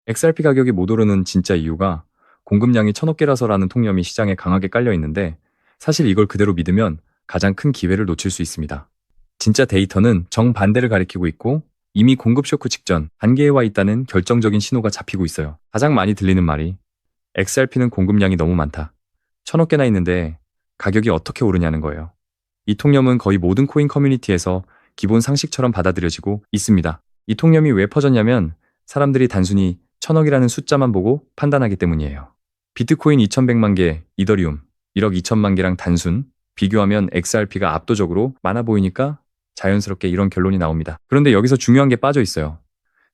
XRP 가격이 못 오르는 진짜 이유가 공급량이 1,000억 개라서라는 통념이 시장에 강하게 깔려 있는데, 사실 이걸 그대로 믿으면 가장 큰 기회를 놓칠 수 있습니다. 진짜 데이터는 정반대를 가리키고 있고, 이미 공급 쇼크 직전 단계에 와 있다는 결정적인 신호가 잡히고 있어요. 가장 많이 들리는 말이 XRP는 공급량이 너무 많다, 1,000억 개나 있는데 가격이 어떻게 오르냐는 거예요. 이 통념은 거의 모든 코인 커뮤니티에서 기본 상식처럼 받아들여지고 있습니다. 이 통념이 왜 퍼졌냐면 사람들이 단순히 1,000억이라는 숫자만 보고 판단하기 때문이에요. 비트코인 2,100만 개, 이더리움 1억 2천만 개랑 단순 비교하면 XRP가 압도적으로 많아 보이니까 자연스럽게 이런 결론이 나옵니다. 그런데 여기서 중요한 게 빠져 있어요.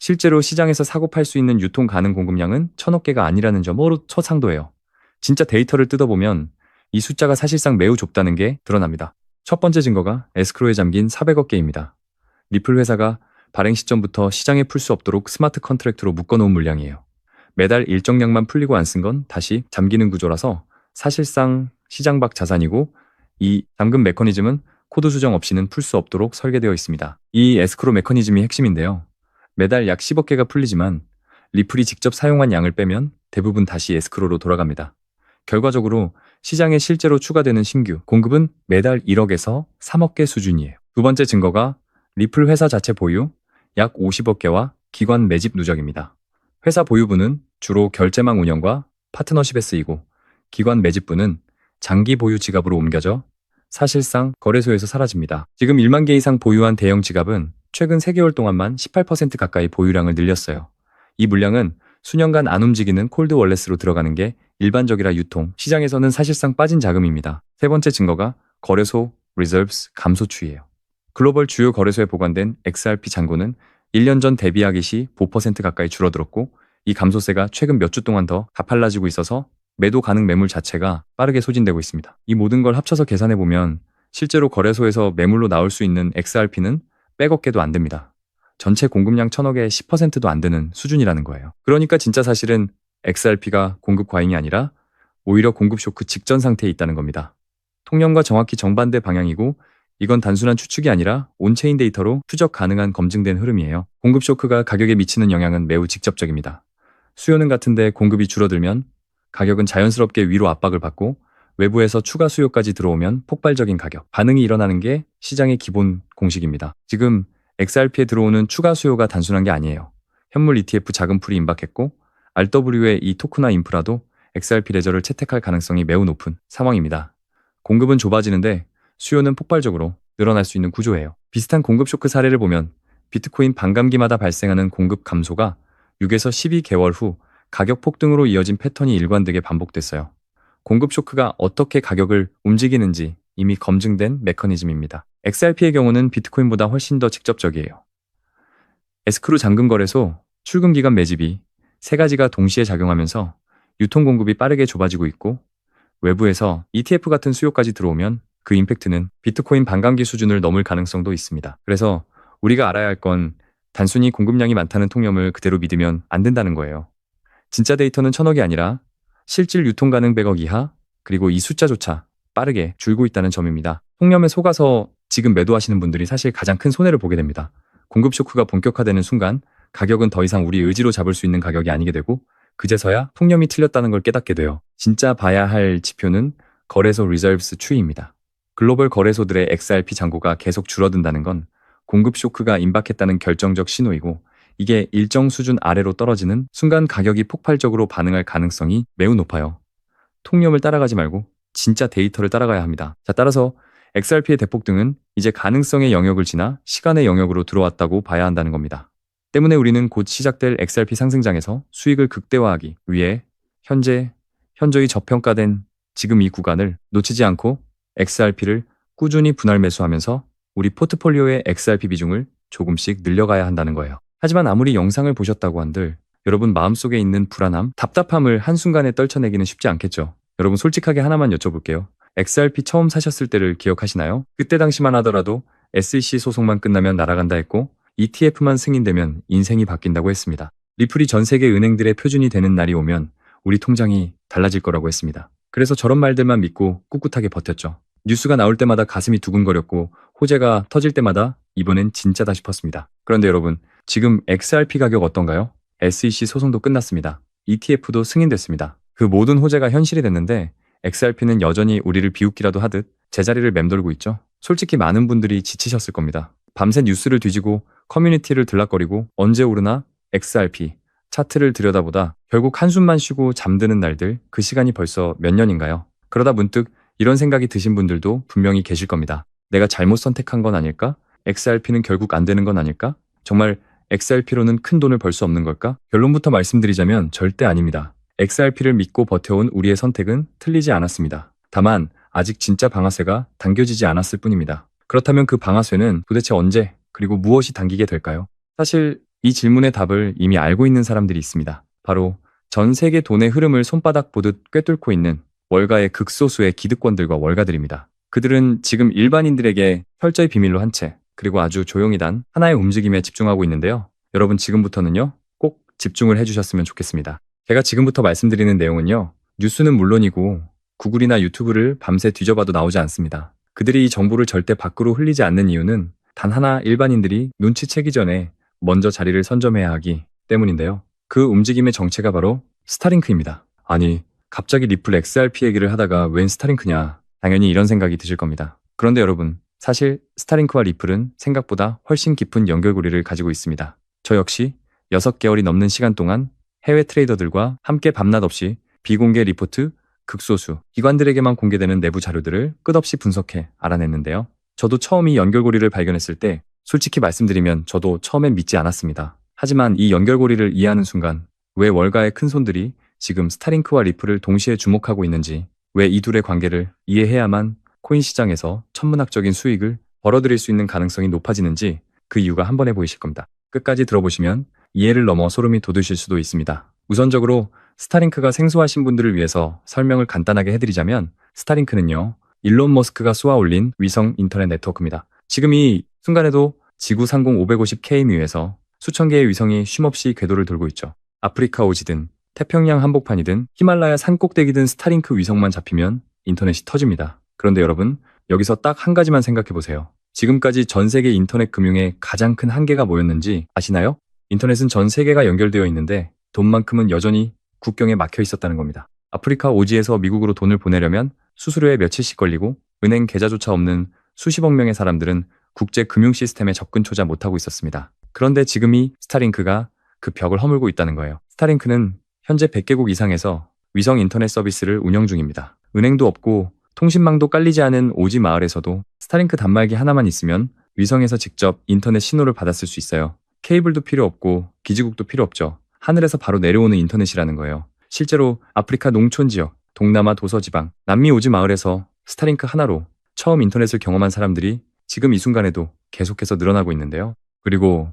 실제로 시장에서 사고 팔 수 있는 유통 가능 공급량은 1,000억 개가 아니라는 점으로 초상도예요. 진짜 데이터를 뜯어보면 이 숫자가 사실상 매우 좁다는 게 드러납니다. 첫 번째 증거가 에스크로에 잠긴 400억 개입니다. 리플 회사가 발행 시점부터 시장에 풀 수 없도록 스마트 컨트랙트로 묶어놓은 물량이에요. 매달 일정량만 풀리고 안 쓴 건 다시 잠기는 구조라서 사실상 시장 밖 자산이고, 이 잠금 메커니즘은 코드 수정 없이는 풀 수 없도록 설계되어 있습니다. 이 에스크로 메커니즘이 핵심인데요. 매달 약 10억 개가 풀리지만 리플이 직접 사용한 양을 빼면 대부분 다시 에스크로로 돌아갑니다. 결과적으로 시장에 실제로 추가되는 신규 공급은 매달 1억에서 3억 개 수준이에요. 두 번째 증거가 리플 회사 자체 보유 약 50억 개와 기관 매집 누적입니다. 회사 보유분은 주로 결제망 운영과 파트너십에 쓰이고, 기관 매집분은 장기 보유 지갑으로 옮겨져 사실상 거래소에서 사라집니다. 지금 1만 개 이상 보유한 대형 지갑은 최근 3개월 동안만 18% 가까이 보유량을 늘렸어요. 이 물량은 수년간 안 움직이는 콜드 월렛으로 들어가는 게 일반적이라 유통 시장에서는 사실상 빠진 자금입니다. 세 번째 증거가 거래소 리저브스 감소 추이예요. 글로벌 주요 거래소에 보관된 XRP 잔고는 1년 전 대비하기 시 5% 가까이 줄어들었고, 이 감소세가 최근 몇 주 동안 더 가팔라지고 있어서 매도 가능 매물 자체가 빠르게 소진되고 있습니다. 이 모든 걸 합쳐서 계산해보면 실제로 거래소에서 매물로 나올 수 있는 XRP는 100억 개도 안 됩니다. 전체 공급량 1,000억의 10%도 안 되는 수준이라는 거예요. 그러니까 진짜 사실은 XRP가 공급 과잉이 아니라 오히려 공급 쇼크 직전 상태에 있다는 겁니다. 통념과 정확히 정반대 방향이고, 이건 단순한 추측이 아니라 온체인 데이터로 추적 가능한 검증된 흐름이에요. 공급 쇼크가 가격에 미치는 영향은 매우 직접적입니다. 수요는 같은데 공급이 줄어들면 가격은 자연스럽게 위로 압박을 받고, 외부에서 추가 수요까지 들어오면 폭발적인 가격 반응이 일어나는 게 시장의 기본 공식입니다. 지금 XRP에 들어오는 추가 수요가 단순한 게 아니에요. 현물 ETF 자금풀이 임박했고, RW의 이 토크나 인프라도 XRP 레저를 채택할 가능성이 매우 높은 상황입니다. 공급은 좁아지는데 수요는 폭발적으로 늘어날 수 있는 구조예요. 비슷한 공급 쇼크 사례를 보면 비트코인 반감기마다 발생하는 공급 감소가 6에서 12개월 후 가격 폭등으로 이어진 패턴이 일관되게 반복됐어요. 공급 쇼크가 어떻게 가격을 움직이는지 이미 검증된 메커니즘입니다. XRP의 경우는 비트코인보다 훨씬 더 직접적이에요. 에스크로 잠금 거래소, 출금 기간 매집이 세 가지가 동시에 작용하면서 유통 공급이 빠르게 좁아지고 있고, 외부에서 ETF 같은 수요까지 들어오면 그 임팩트는 비트코인 반감기 수준을 넘을 가능성도 있습니다. 그래서 우리가 알아야 할 건 단순히 공급량이 많다는 통념을 그대로 믿으면 안 된다는 거예요. 진짜 데이터는 1,000억이 아니라 실질 유통 가능 100억 이하, 그리고 이 숫자조차 빠르게 줄고 있다는 점입니다. 통념에 속아서 지금 매도하시는 분들이 사실 가장 큰 손해를 보게 됩니다. 공급 쇼크가 본격화되는 순간 가격은 더 이상 우리 의지로 잡을 수 있는 가격이 아니게 되고, 그제서야 통념이 틀렸다는 걸 깨닫게 돼요. 진짜 봐야 할 지표는 거래소 리저브스 추이입니다. 글로벌 거래소들의 XRP 잔고가 계속 줄어든다는 건 공급 쇼크가 임박했다는 결정적 신호이고, 이게 일정 수준 아래로 떨어지는 순간 가격이 폭발적으로 반응할 가능성이 매우 높아요. 통념을 따라가지 말고 진짜 데이터를 따라가야 합니다. 자, 따라서 XRP의 대폭등은 이제 가능성의 영역을 지나 시간의 영역으로 들어왔다고 봐야 한다는 겁니다. 때문에 우리는 곧 시작될 XRP 상승장에서 수익을 극대화하기 위해 현저히 저평가된 지금 이 구간을 놓치지 않고 XRP를 꾸준히 분할 매수하면서 우리 포트폴리오의 XRP 비중을 조금씩 늘려가야 한다는 거예요. 하지만 아무리 영상을 보셨다고 한들 여러분 마음속에 있는 불안함, 답답함을 한순간에 떨쳐내기는 쉽지 않겠죠. 여러분 솔직하게 하나만 여쭤볼게요. XRP 처음 사셨을 때를 기억하시나요? 그때 당시만 하더라도 SEC 소송만 끝나면 날아간다 했고, ETF만 승인되면 인생이 바뀐다고 했습니다. 리플이 전 세계 은행들의 표준이 되는 날이 오면 우리 통장이 달라질 거라고 했습니다. 그래서 저런 말들만 믿고 꿋꿋하게 버텼죠. 뉴스가 나올 때마다 가슴이 두근거렸고, 호재가 터질 때마다 이번엔 진짜다 싶었습니다. 그런데 여러분, 지금 XRP 가격 어떤가요? SEC 소송도 끝났습니다. ETF도 승인됐습니다. 그 모든 호재가 현실이 됐는데 XRP는 여전히 우리를 비웃기라도 하듯 제자리를 맴돌고 있죠. 솔직히 많은 분들이 지치셨을 겁니다. 밤새 뉴스를 뒤지고 커뮤니티를 들락거리고 언제 오르나 XRP 차트를 들여다보다 결국 한숨만 쉬고 잠드는 날들, 그 시간이 벌써 몇 년인가요? 그러다 문득 이런 생각이 드신 분들도 분명히 계실 겁니다. 내가 잘못 선택한 건 아닐까? XRP는 결국 안 되는 건 아닐까? 정말 XRP로는 큰 돈을 벌 수 없는 걸까? 결론부터 말씀드리자면 절대 아닙니다. XRP를 믿고 버텨온 우리의 선택은 틀리지 않았습니다. 다만 아직 진짜 방아쇠가 당겨지지 않았을 뿐입니다. 그렇다면 그 방아쇠는 도대체 언제 그리고 무엇이 당기게 될까요? 사실 이 질문의 답을 이미 알고 있는 사람들이 있습니다. 바로 전 세계 돈의 흐름을 손바닥 보듯 꿰뚫고 있는 월가의 극소수의 기득권들과 월가들입니다. 그들은 지금 일반인들에게 철저히 비밀로 한 채, 그리고 아주 조용히 단 하나의 움직임에 집중하고 있는데요. 여러분 지금부터는요, 꼭 집중을 해주셨으면 좋겠습니다. 제가 지금부터 말씀드리는 내용은요, 뉴스는 물론이고 구글이나 유튜브를 밤새 뒤져봐도 나오지 않습니다. 그들이 이 정보를 절대 밖으로 흘리지 않는 이유는 단 하나, 일반인들이 눈치채기 전에 먼저 자리를 선점해야 하기 때문인데요. 그 움직임의 정체가 바로 스타링크입니다. 아니, 갑자기 리플 XRP 얘기를 하다가 웬 스타링크냐, 당연히 이런 생각이 드실 겁니다. 그런데 여러분, 사실 스타링크와 리플은 생각보다 훨씬 깊은 연결고리를 가지고 있습니다. 저 역시 6개월이 넘는 시간 동안 해외 트레이더들과 함께 밤낮 없이 비공개 리포트, 극소수 기관들에게만 공개되는 내부 자료들을 끝없이 분석해 알아냈는데요. 저도 처음 이 연결고리를 발견했을 때 솔직히 말씀드리면 저도 처음엔 믿지 않았습니다. 하지만 이 연결고리를 이해하는 순간 왜 월가의 큰손들이 지금 스타링크와 리플을 동시에 주목하고 있는지, 왜 이 둘의 관계를 이해해야만 코인 시장에서 천문학적인 수익을 벌어들일 수 있는 가능성이 높아지는지, 그 이유가 한 번에 보이실 겁니다. 끝까지 들어보시면 이해를 넘어 소름이 돋으실 수도 있습니다. 우선적으로 스타링크가 생소하신 분들을 위해서 설명을 간단하게 해드리자면, 스타링크는요, 일론 머스크가 쏘아 올린 위성 인터넷 네트워크입니다. 지금 이 순간에도 지구 상공 550km에서 수천 개의 위성이 쉼없이 궤도를 돌고 있죠. 아프리카 오지든 태평양 한복판이든 히말라야 산꼭대기든 스타링크 위성만 잡히면 인터넷이 터집니다. 그런데 여러분, 여기서 딱 한 가지만 생각해 보세요. 지금까지 전 세계 인터넷 금융의 가장 큰 한계가 뭐였는지 아시나요? 인터넷은 전 세계가 연결되어 있는데 돈만큼은 여전히 국경에 막혀 있었다는 겁니다. 아프리카 오지에서 미국으로 돈을 보내려면 수수료에 며칠씩 걸리고 은행 계좌조차 없는 수십억 명의 사람들은 국제 금융 시스템에 접근조차 못하고 있었습니다. 그런데 지금 이 스타링크가 그 벽을 허물고 있다는 거예요. 스타링크는 현재 100개국 이상에서 위성 인터넷 서비스를 운영 중입니다. 은행도 없고 통신망도 깔리지 않은 오지 마을에서도 스타링크 단말기 하나만 있으면 위성에서 직접 인터넷 신호를 받았을 수 있어요. 케이블도 필요 없고 기지국도 필요 없죠. 하늘에서 바로 내려오는 인터넷이라는 거예요. 실제로 아프리카 농촌 지역, 동남아 도서지방, 남미 오지 마을에서 스타링크 하나로 처음 인터넷을 경험한 사람들이 지금 이 순간에도 계속해서 늘어나고 있는데요. 그리고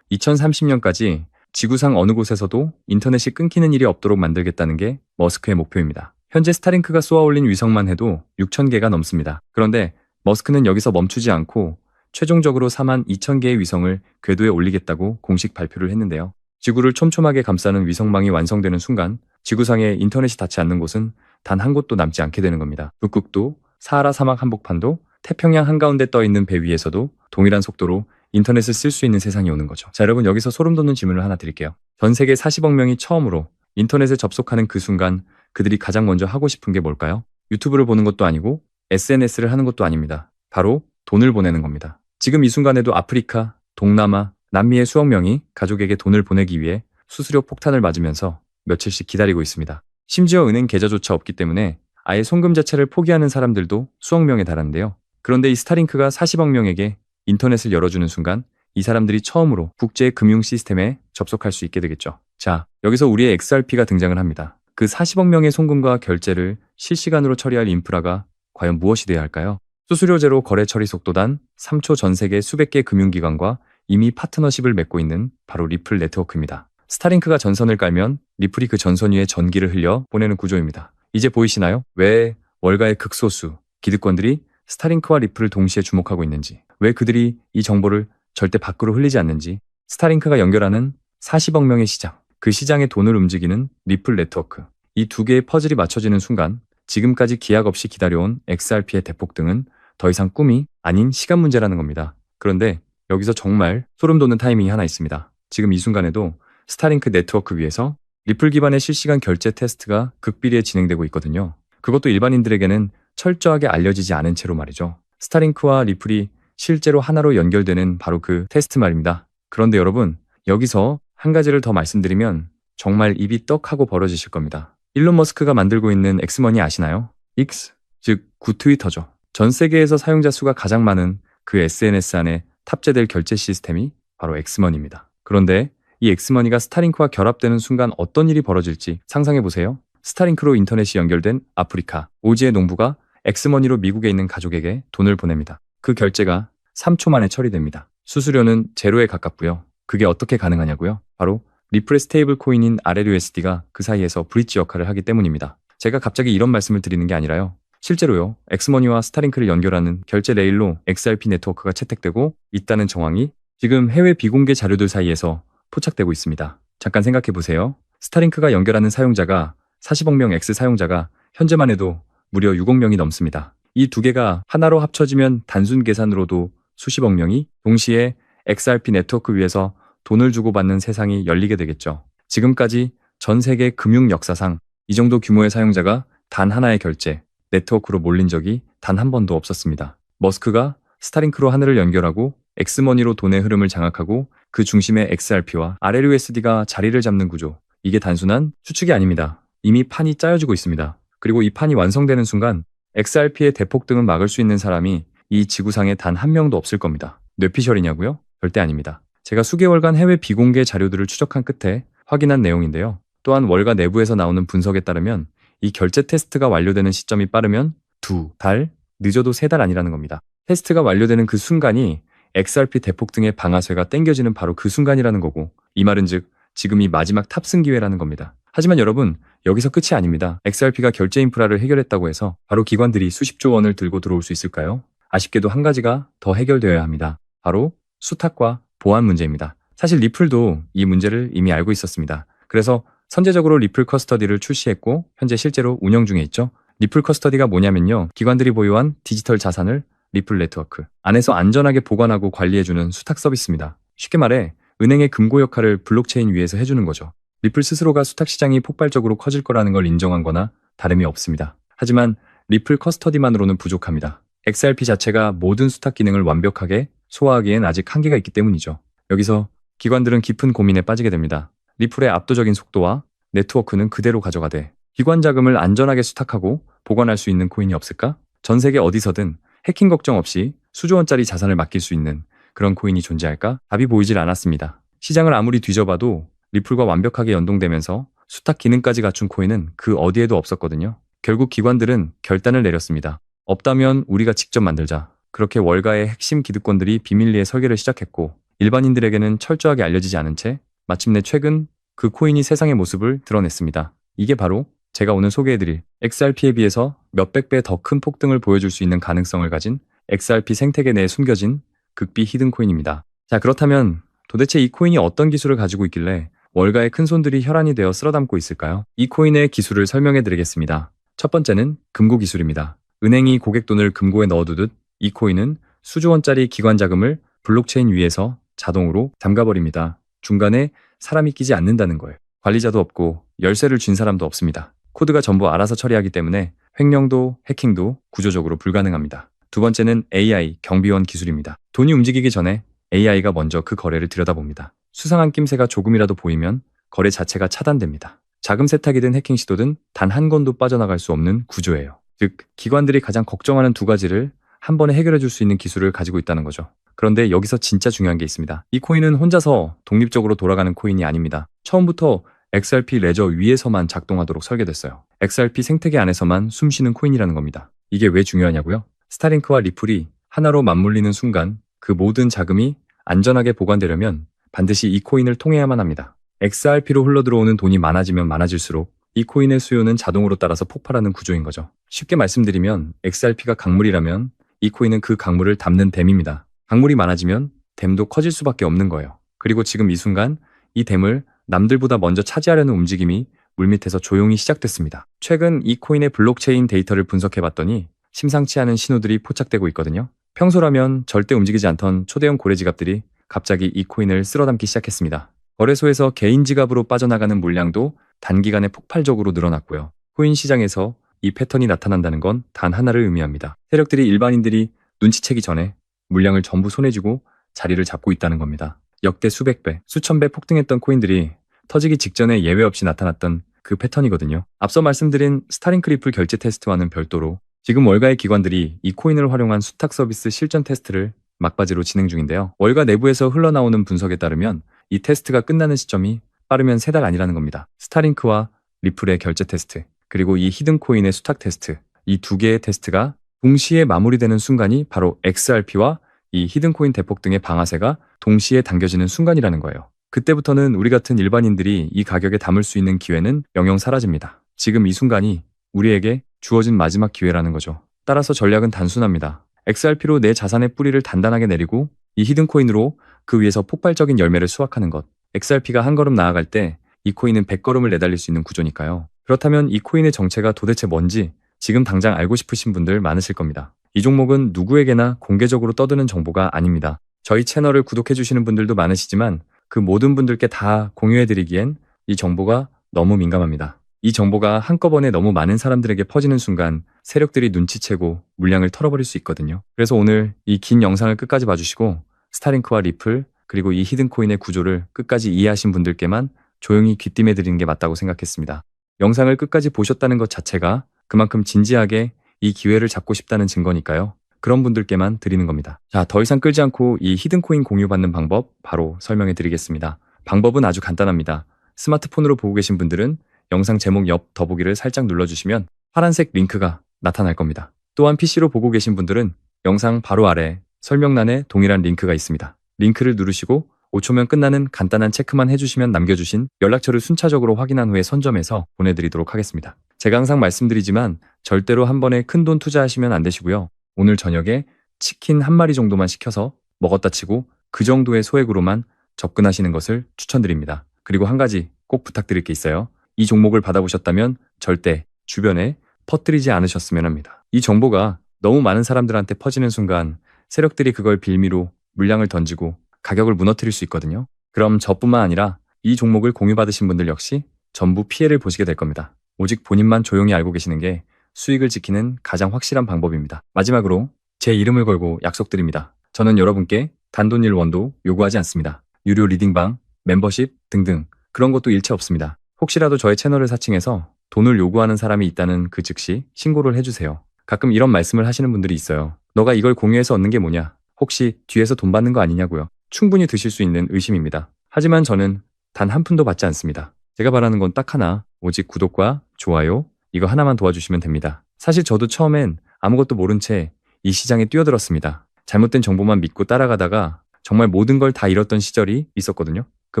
2030년까지 지구상 어느 곳에서도 인터넷이 끊기는 일이 없도록 만들겠다는 게 머스크의 목표입니다. 현재 스타링크가 쏘아올린 위성만 해도 6,000개가 넘습니다. 그런데 머스크는 여기서 멈추지 않고 최종적으로 42,000개의 위성을 궤도에 올리겠다고 공식 발표를 했는데요. 지구를 촘촘하게 감싸는 위성망이 완성되는 순간 지구상에 인터넷이 닿지 않는 곳은 단 한 곳도 남지 않게 되는 겁니다. 북극도, 사하라 사막 한복판도, 태평양 한가운데 떠있는 배 위에서도 동일한 속도로 인터넷을 쓸 수 있는 세상이 오는 거죠. 자, 여러분, 여기서 소름 돋는 질문을 하나 드릴게요. 전 세계 40억 명이 처음으로 인터넷에 접속하는 그 순간 그들이 가장 먼저 하고 싶은 게 뭘까요? 유튜브를 보는 것도 아니고 SNS를 하는 것도 아닙니다. 바로 돈을 보내는 겁니다. 지금 이 순간에도 아프리카, 동남아, 남미의 수억 명이 가족에게 돈을 보내기 위해 수수료 폭탄을 맞으면서 며칠씩 기다리고 있습니다. 심지어 은행 계좌조차 없기 때문에 아예 송금 자체를 포기하는 사람들도 수억 명에 달하는데요. 그런데 이 스타링크가 40억 명에게 인터넷을 열어주는 순간 이 사람들이 처음으로 국제 금융 시스템에 접속할 수 있게 되겠죠. 자, 여기서 우리의 XRP가 등장을 합니다. 그 40억 명의 송금과 결제를 실시간으로 처리할 인프라가 과연 무엇이 돼야 할까요? 수수료제로 거래 처리 속도 단 3초 전 세계 수백 개 금융기관과 이미 파트너십을 맺고 있는 바로 리플 네트워크입니다. 스타링크가 전선을 깔면 리플이 그 전선 위에 전기를 흘려 보내는 구조입니다. 이제 보이시나요? 왜 월가의 극소수 기득권들이 스타링크와 리플을 동시에 주목하고 있는지, 왜 그들이 이 정보를 절대 밖으로 흘리지 않는지, 스타링크가 연결하는 40억 명의 시장, 그 시장의 돈을 움직이는 리플 네트워크, 이 두 개의 퍼즐이 맞춰지는 순간 지금까지 기약 없이 기다려온 XRP의 대폭등은 더 이상 꿈이 아닌 시간 문제라는 겁니다. 그런데 여기서 정말 소름 돋는 타이밍이 하나 있습니다. 지금 이 순간에도 스타링크 네트워크 위에서 리플 기반의 실시간 결제 테스트가 극비리에 진행되고 있거든요. 그것도 일반인들에게는 철저하게 알려지지 않은 채로 말이죠. 스타링크와 리플이 실제로 하나로 연결되는 바로 그 테스트 말입니다. 그런데 여러분, 여기서 한 가지를 더 말씀드리면 정말 입이 떡하고 벌어지실 겁니다. 일론 머스크가 만들고 있는 엑스머니 아시나요? X, 즉 구 트위터죠. 전 세계에서 사용자 수가 가장 많은 그 SNS 안에 탑재될 결제 시스템이 바로 엑스머니입니다. 그런데 이 엑스머니가 스타링크와 결합되는 순간 어떤 일이 벌어질지 상상해보세요. 스타링크로 인터넷이 연결된 아프리카, 오지의 농부가 엑스머니로 미국에 있는 가족에게 돈을 보냅니다. 그 결제가 3초 만에 처리됩니다. 수수료는 제로에 가깝고요. 그게 어떻게 가능하냐고요? 바로 리플의 스테이블 코인인 RLUSD가 그 사이에서 브릿지 역할을 하기 때문입니다. 제가 갑자기 이런 말씀을 드리는 게 아니라요. 실제로요, 엑스머니와 스타링크를 연결하는 결제 레일로 XRP 네트워크가 채택되고 있다는 정황이 지금 해외 비공개 자료들 사이에서 포착되고 있습니다. 잠깐 생각해 보세요. 스타링크가 연결하는 사용자가 40억 명 X 사용자가 현재만 해도 무려 6억 명이 넘습니다. 이 두 개가 하나로 합쳐지면 단순 계산으로도 수십억 명이 동시에 XRP 네트워크 위에서 돈을 주고받는 세상이 열리게 되겠죠. 지금까지 전 세계 금융 역사상 이 정도 규모의 사용자가 단 하나의 결제, 네트워크로 몰린 적이 단 한 번도 없었습니다. 머스크가 스타링크로 하늘을 연결하고 엑스머니로 돈의 흐름을 장악하고 그 중심에 XRP와 RLUSD가 자리를 잡는 구조. 이게 단순한 추측이 아닙니다. 이미 판이 짜여지고 있습니다. 그리고 이 판이 완성되는 순간 XRP의 대폭등을 막을 수 있는 사람이 이 지구상에 단 한 명도 없을 겁니다. 뇌피셜이냐고요? 절대 아닙니다. 제가 수개월간 해외 비공개 자료들을 추적한 끝에 확인한 내용인데요. 또한 월가 내부에서 나오는 분석에 따르면 이 결제 테스트가 완료되는 시점이 빠르면 2달, 늦어도 3달 아니라는 겁니다. 테스트가 완료되는 그 순간이 XRP 대폭등의 방아쇠가 당겨지는 바로 그 순간이라는 거고, 이 말은 즉 지금이 마지막 탑승 기회라는 겁니다. 하지만 여러분, 여기서 끝이 아닙니다. XRP가 결제 인프라를 해결했다고 해서 바로 기관들이 수십조 원을 들고 들어올 수 있을까요? 아쉽게도 한 가지가 더 해결되어야 합니다. 바로 수탁과 보안 문제입니다. 사실 리플도 이 문제를 이미 알고 있었습니다. 그래서 선제적으로 리플 커스터디를 출시했고 현재 실제로 운영 중에 있죠. 리플 커스터디가 뭐냐면요, 기관들이 보유한 디지털 자산을 리플 네트워크 안에서 안전하게 보관하고 관리해주는 수탁 서비스입니다. 쉽게 말해 은행의 금고 역할을 블록체인 위에서 해주는 거죠. 리플 스스로가 수탁 시장이 폭발적으로 커질 거라는 걸 인정한 거나 다름이 없습니다. 하지만 리플 커스터디만으로는 부족합니다. XRP 자체가 모든 수탁 기능을 완벽하게 소화하기엔 아직 한계가 있기 때문이죠. 여기서 기관들은 깊은 고민에 빠지게 됩니다. 리플의 압도적인 속도와 네트워크는 그대로 가져가되 기관 자금을 안전하게 수탁하고 보관할 수 있는 코인이 없을까? 전 세계 어디서든 해킹 걱정 없이 수조 원짜리 자산을 맡길 수 있는 그런 코인이 존재할까? 답이 보이질 않았습니다. 시장을 아무리 뒤져봐도 리플과 완벽하게 연동되면서 수탁 기능까지 갖춘 코인은 그 어디에도 없었거든요. 결국 기관들은 결단을 내렸습니다. 없다면 우리가 직접 만들자. 그렇게 월가의 핵심 기득권들이 비밀리에 설계를 시작했고 일반인들에게는 철저하게 알려지지 않은 채 마침내 최근 그 코인이 세상의 모습을 드러냈습니다. 이게 바로 제가 오늘 소개해드릴 XRP에 비해서 몇백 배 더 큰 폭등을 보여줄 수 있는 가능성을 가진 XRP 생태계 내에 숨겨진 극비 히든 코인입니다. 자, 그렇다면 도대체 이 코인이 어떤 기술을 가지고 있길래 월가의 큰손들이 혈안이 되어 쓸어담고 있을까요? 이 코인의 기술을 설명해 드리겠습니다. 첫 번째는 금고 기술입니다. 은행이 고객 돈을 금고에 넣어두듯 이 코인은 수조 원짜리 기관 자금을 블록체인 위에서 자동으로 잠가버립니다. 중간에 사람이 끼지 않는다는 거예요. 관리자도 없고 열쇠를 쥔 사람도 없습니다. 코드가 전부 알아서 처리하기 때문에 횡령도 해킹도 구조적으로 불가능합니다. 두 번째는 AI 경비원 기술입니다. 돈이 움직이기 전에 AI가 먼저 그 거래를 들여다봅니다. 수상한 낌새가 조금이라도 보이면 거래 자체가 차단됩니다. 자금 세탁이든 해킹 시도든 단 한 건도 빠져나갈 수 없는 구조예요. 즉, 기관들이 가장 걱정하는 두 가지를 한 번에 해결해 줄 수 있는 기술을 가지고 있다는 거죠. 그런데 여기서 진짜 중요한 게 있습니다. 이 코인은 혼자서 독립적으로 돌아가는 코인이 아닙니다. 처음부터 XRP 레저 위에서만 작동하도록 설계됐어요. XRP 생태계 안에서만 숨쉬는 코인이라는 겁니다. 이게 왜 중요하냐고요? 스타링크와 리플이 하나로 맞물리는 순간 그 모든 자금이 안전하게 보관되려면 반드시 이 코인을 통해야만 합니다. XRP로 흘러들어오는 돈이 많아지면 많아질수록 이 코인의 수요는 자동으로 따라서 폭발하는 구조인 거죠. 쉽게 말씀드리면 XRP가 강물이라면 이 코인은 그 강물을 담는 댐입니다. 강물이 많아지면 댐도 커질 수밖에 없는 거예요. 그리고 지금 이 순간 이 댐을 남들보다 먼저 차지하려는 움직임이 물밑에서 조용히 시작됐습니다. 최근 이 코인의 블록체인 데이터를 분석해봤더니 심상치 않은 신호들이 포착되고 있거든요. 평소라면 절대 움직이지 않던 초대형 고래 지갑들이 갑자기 이 코인을 쓸어담기 시작했습니다. 거래소에서 개인 지갑으로 빠져나가는 물량도 단기간에 폭발적으로 늘어났고요. 코인 시장에서 이 패턴이 나타난다는 건 단 하나를 의미합니다. 세력들이 일반인들이 눈치채기 전에 물량을 전부 손에 쥐고 자리를 잡고 있다는 겁니다. 역대 수백 배, 수천 배 폭등했던 코인들이 터지기 직전에 예외 없이 나타났던 그 패턴이거든요. 앞서 말씀드린 스타링크 리플 결제 테스트와는 별도로 지금 월가의 기관들이 이 코인을 활용한 수탁 서비스 실전 테스트를 막바지로 진행 중인데요. 월가 내부에서 흘러나오는 분석에 따르면 이 테스트가 끝나는 시점이 빠르면 3달 안이라는 겁니다. 스타링크와 리플의 결제 테스트, 그리고 이 히든 코인의 수탁 테스트, 이 두 개의 테스트가 동시에 마무리되는 순간이 바로 XRP와 이 히든 코인 대폭 등의 방아쇠가 동시에 당겨지는 순간이라는 거예요. 그때부터는 우리 같은 일반인들이 이 가격에 담을 수 있는 기회는 영영 사라집니다. 지금 이 순간이 우리에게 주어진 마지막 기회라는 거죠. 따라서 전략은 단순합니다. XRP로 내 자산의 뿌리를 단단하게 내리고 이 히든 코인으로 그 위에서 폭발적인 열매를 수확하는 것. XRP가 한 걸음 나아갈 때 이 코인은 100걸음을 내달릴 수 있는 구조니까요. 그렇다면 이 코인의 정체가 도대체 뭔지 지금 당장 알고 싶으신 분들 많으실 겁니다. 이 종목은 누구에게나 공개적으로 떠드는 정보가 아닙니다. 저희 채널을 구독해주시는 분들도 많으시지만 그 모든 분들께 다 공유해드리기엔 이 정보가 너무 민감합니다. 이 정보가 한꺼번에 너무 많은 사람들에게 퍼지는 순간 세력들이 눈치채고 물량을 털어버릴 수 있거든요. 그래서 오늘 이 긴 영상을 끝까지 봐주시고 스타링크와 리플 그리고 이 히든 코인의 구조를 끝까지 이해하신 분들께만 조용히 귀띔해드리는 게 맞다고 생각했습니다. 영상을 끝까지 보셨다는 것 자체가 그만큼 진지하게 이 기회를 잡고 싶다는 증거니까요. 그런 분들께만 드리는 겁니다. 자, 더 이상 끌지 않고 이 히든 코인 공유받는 방법 바로 설명해 드리겠습니다. 방법은 아주 간단합니다. 스마트폰으로 보고 계신 분들은 영상 제목 옆 더보기를 살짝 눌러주시면 파란색 링크가 나타날 겁니다. 또한 PC로 보고 계신 분들은 영상 바로 아래 설명란에 동일한 링크가 있습니다. 링크를 누르시고 5초면 끝나는 간단한 체크만 해주시면 남겨주신 연락처를 순차적으로 확인한 후에 선점해서 보내드리도록 하겠습니다. 제가 항상 말씀드리지만 절대로 한 번에 큰돈 투자하시면 안 되시고요. 오늘 저녁에 치킨 한 마리 정도만 시켜서 먹었다 치고 그 정도의 소액으로만 접근하시는 것을 추천드립니다. 그리고 한 가지 꼭 부탁드릴 게 있어요. 이 종목을 받아보셨다면 절대 주변에 퍼뜨리지 않으셨으면 합니다. 이 정보가 너무 많은 사람들한테 퍼지는 순간 세력들이 그걸 빌미로 물량을 던지고 가격을 무너뜨릴 수 있거든요. 그럼 저뿐만 아니라 이 종목을 공유받으신 분들 역시 전부 피해를 보시게 될 겁니다. 오직 본인만 조용히 알고 계시는 게 수익을 지키는 가장 확실한 방법입니다. 마지막으로 제 이름을 걸고 약속드립니다. 저는 여러분께 단돈 1원도 요구하지 않습니다. 유료 리딩방, 멤버십 등등 그런 것도 일체 없습니다. 혹시라도 저의 채널을 사칭해서 돈을 요구하는 사람이 있다는 그 즉시 신고를 해주세요. 가끔 이런 말씀을 하시는 분들이 있어요. 너가 이걸 공유해서 얻는 게 뭐냐? 혹시 뒤에서 돈 받는 거 아니냐고요? 충분히 드실 수 있는 의심입니다. 하지만 저는 단 한 푼도 받지 않습니다. 제가 바라는 건 딱 하나, 오직 구독과 좋아요 이거 하나만 도와주시면 됩니다. 사실 저도 처음엔 아무것도 모른 채 이 시장에 뛰어들었습니다. 잘못된 정보만 믿고 따라가다가 정말 모든 걸 다 잃었던 시절이 있었거든요. 그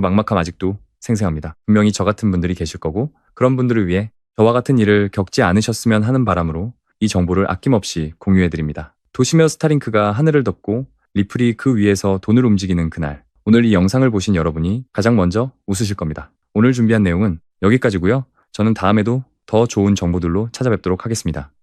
막막함 아직도 생생합니다. 분명히 저 같은 분들이 계실 거고 그런 분들을 위해 저와 같은 일을 겪지 않으셨으면 하는 바람으로 이 정보를 아낌없이 공유해드립니다. 도시며 스타링크가 하늘을 덮고 리플이 그 위에서 돈을 움직이는 그날, 오늘 이 영상을 보신 여러분이 가장 먼저 웃으실 겁니다. 오늘 준비한 내용은 여기까지고요. 저는 다음에도 더 좋은 정보들로 찾아뵙도록 하겠습니다.